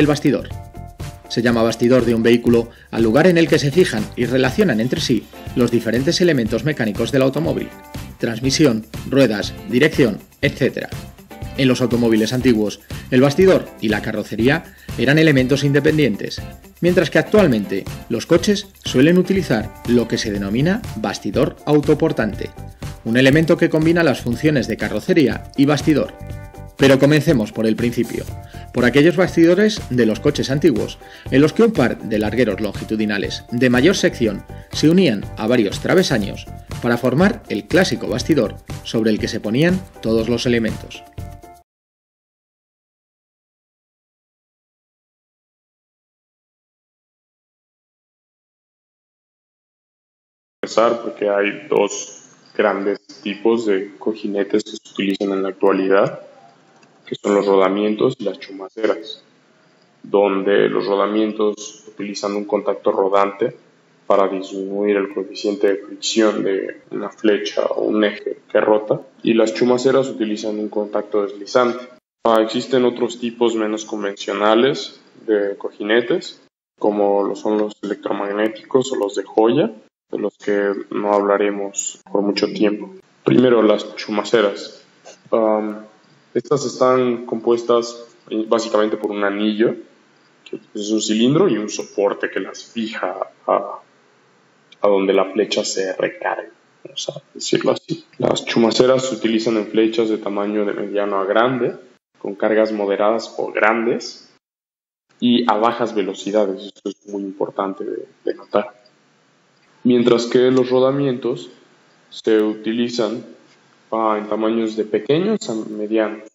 el bastidor. Se llama bastidor de un vehículo al lugar en el que se fijan y relacionan entre sí los diferentes elementos mecánicos del automóvil: transmisión, ruedas, dirección, etc. En los automóviles antiguos, el bastidor y la carrocería eran elementos independientes, mientras que actualmente los coches suelen utilizar lo que se denomina bastidor autoportante, un elemento que combina las funciones de carrocería y bastidor. Pero comencemos por el principio, por aquellos bastidores de los coches antiguos, en los que un par de largueros longitudinales de mayor sección se unían a varios travesaños para formar el clásico bastidor sobre el que se ponían todos los elementos. Porque hay dos grandes tipos de cojinetes que se utilizan en la actualidad, que son los rodamientos y las chumaceras, donde los rodamientos utilizan un contacto rodante para disminuir el coeficiente de fricción de una flecha o un eje que rota, y las chumaceras utilizan un contacto deslizante. Existen otros tipos menos convencionales de cojinetes, como lo son los electromagnéticos o los de joya, de los que no hablaremos por mucho tiempo. Primero, las chumaceras. Estas están compuestas básicamente por un anillo, que es un cilindro, y un soporte que las fija a donde la flecha se recarga, vamos a decirlo así. Las chumaceras se utilizan en flechas de tamaño de mediano a grande, con cargas moderadas o grandes, y a bajas velocidades. Esto es muy importante de notar. Mientras que los rodamientos se utilizan en tamaños de pequeños a medianos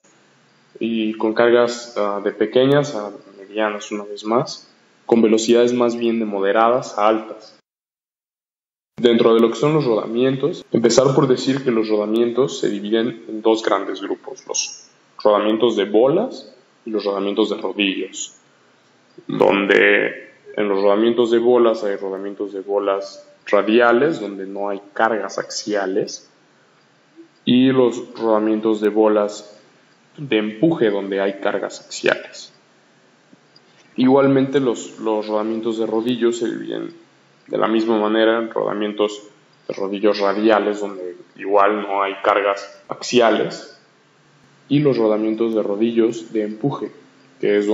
y con cargas de pequeñas a medianas, una vez más, con velocidades más bien de moderadas a altas. Dentro de lo que son los rodamientos, empezar por decir que los rodamientos se dividen en dos grandes grupos: los rodamientos de bolas y los rodamientos de rodillos, donde en los rodamientos de bolas hay rodamientos de bolas radiales, donde no hay cargas axiales, y los rodamientos de bolas de empuje, donde hay cargas axiales. Igualmente los rodamientos de rodillos se dividen de la misma manera en rodamientos de rodillos radiales, donde igual no hay cargas axiales, y los rodamientos de rodillos de empuje, que es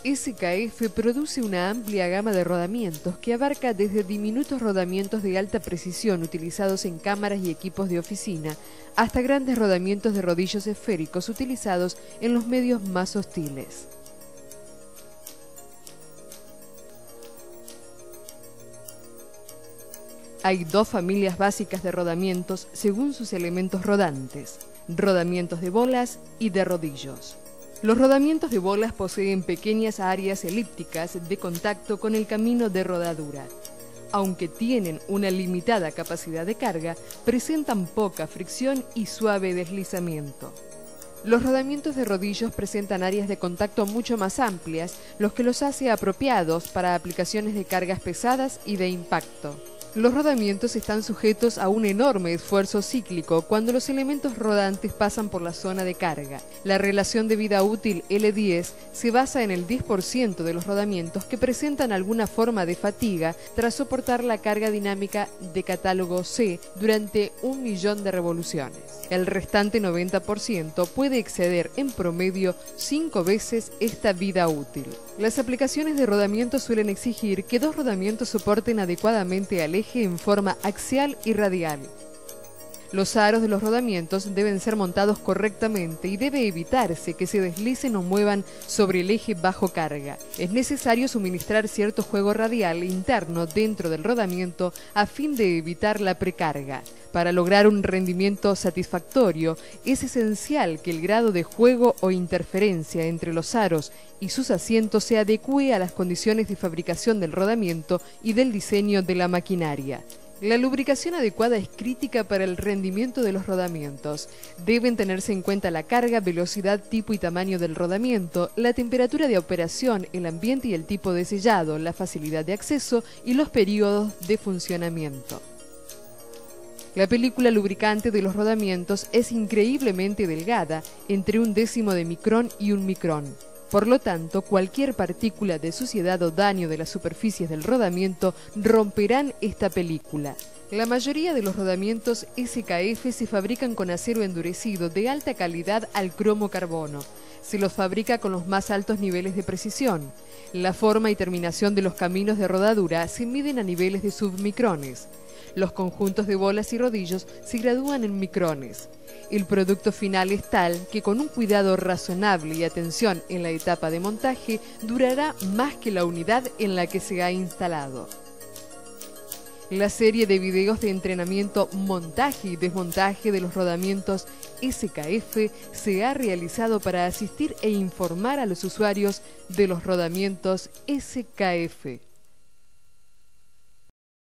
SKF produce una amplia gama de rodamientos que abarca desde diminutos rodamientos de alta precisión utilizados en cámaras y equipos de oficina hasta grandes rodamientos de rodillos esféricos utilizados en los medios más hostiles. Hay dos familias básicas de rodamientos según sus elementos rodantes: rodamientos de bolas y de rodillos. Los rodamientos de bolas poseen pequeñas áreas elípticas de contacto con el camino de rodadura. Aunque tienen una limitada capacidad de carga, presentan poca fricción y suave deslizamiento. Los rodamientos de rodillos presentan áreas de contacto mucho más amplias, lo que los hace apropiados para aplicaciones de cargas pesadas y de impacto. Los rodamientos están sujetos a un enorme esfuerzo cíclico cuando los elementos rodantes pasan por la zona de carga. La relación de vida útil L10 se basa en el 10% de los rodamientos que presentan alguna forma de fatiga tras soportar la carga dinámica de catálogo C durante 1.000.000 de revoluciones. El restante 90% puede exceder en promedio 5 veces esta vida útil. Las aplicaciones de rodamiento suelen exigir que dos rodamientos soporten adecuadamente al eje en forma axial y radial. Los aros de los rodamientos deben ser montados correctamente y debe evitarse que se deslicen o muevan sobre el eje bajo carga. Es necesario suministrar cierto juego radial interno dentro del rodamiento a fin de evitar la precarga. Para lograr un rendimiento satisfactorio, es esencial que el grado de juego o interferencia entre los aros y sus asientos se adecúe a las condiciones de fabricación del rodamiento y del diseño de la maquinaria. La lubricación adecuada es crítica para el rendimiento de los rodamientos. Deben tenerse en cuenta la carga, velocidad, tipo y tamaño del rodamiento, la temperatura de operación, el ambiente y el tipo de sellado, la facilidad de acceso y los periodos de funcionamiento. La película lubricante de los rodamientos es increíblemente delgada, entre 1/10 de micrón y 1 micrón. Por lo tanto, cualquier partícula de suciedad o daño de las superficies del rodamiento romperán esta película. La mayoría de los rodamientos SKF se fabrican con acero endurecido de alta calidad al cromo-carbono. Se los fabrica con los más altos niveles de precisión. La forma y terminación de los caminos de rodadura se miden a niveles de submicrones. Los conjuntos de bolas y rodillos se gradúan en micrones. El producto final es tal que con un cuidado razonable y atención en la etapa de montaje durará más que la unidad en la que se ha instalado. La serie de videos de entrenamiento, montaje y desmontaje de los rodamientos SKF se ha realizado para asistir e informar a los usuarios de los rodamientos SKF.